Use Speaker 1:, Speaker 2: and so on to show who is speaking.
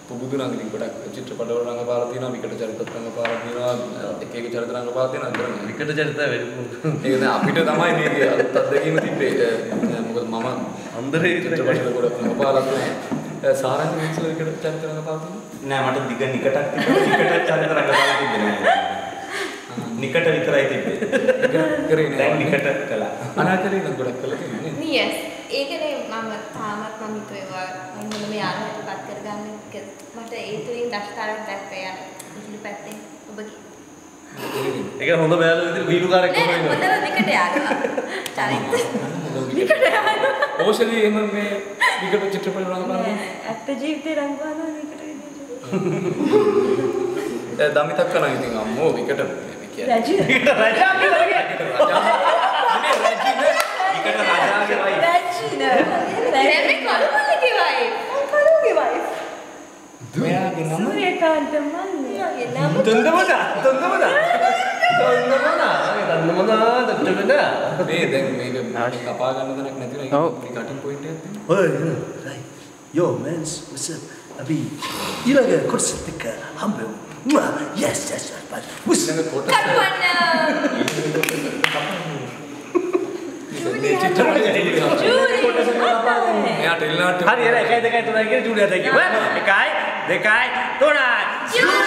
Speaker 1: පුබුදු නම් ඉතින් ගොඩක් චිත්‍රපටවල රංගපාලා තියෙනවා විකට චරිතත් රංගපාලා තියෙනවා එක එක චරිත රංගපාලා තියෙනවා අතන විකට චරිත වෙන්නේ ඒක දැන් අපිට තමයි මේක අත්දැකීම තිබ්බේ මොකද මම අන්දරේ චිත්‍රපටවල ගොඩක් රංගපාලා තියෙනවා සාරංග මිනිස්සු විකට චරිත රංගපාලා තියෙනවා නෑ මට දිග නිකටක් තිබුණා නිකට චරිත රංගපාලා තිබ්බේ නෑ නිකට විතරයි තිබ්බේ කරේ නෑ දැන් නිකට කළා අනාකරේ නම් ගොඩක් කළා තියෙනවා නේ yes ඒකනේ මම තාමත් මම හිතුවා මොනම යාළුවෙක්පත් කරගන්න මට ඒ තුලින් දෂ්ටාරක් දැක්කේ යන ඉහිලු පැත්තෙන් ඔබගේ ඒක හොඳ බෑලු විදිහට වීලුකාරයෙක් කොහොමද ඉන්නේ හොඳට නිකට යාළුවා චරිත නිකට යාළුවා ඕෂලි එහෙම මේ විකට චිත්‍රපට රංගපාලා ඇත්ත ජීවිතේ රංගපාලා නිකට විදිහට දමිතක් කරා ඉතින් අම්මෝ විකට රජි රජා කියලා විකට රජාගේ වයි රජි නෑ කලුගේ වයි කලුගේ වයි මෙයාගේ නම සූර්යකාන්ත මල්ලේ නම දොන්දමද මේ දැන් මේක කපා ගන්න දණක් නැති නේ මේ කටින් පොයින්ට් එකක් තියෙනවා ඔය right yo mans what's up අපි ඊළඟ කොටසට එක හම්බෙමු yes but ඊළඟ කොටස හරි 1 2 3 කියලා ජූලියා දැක්කේ 1 2 3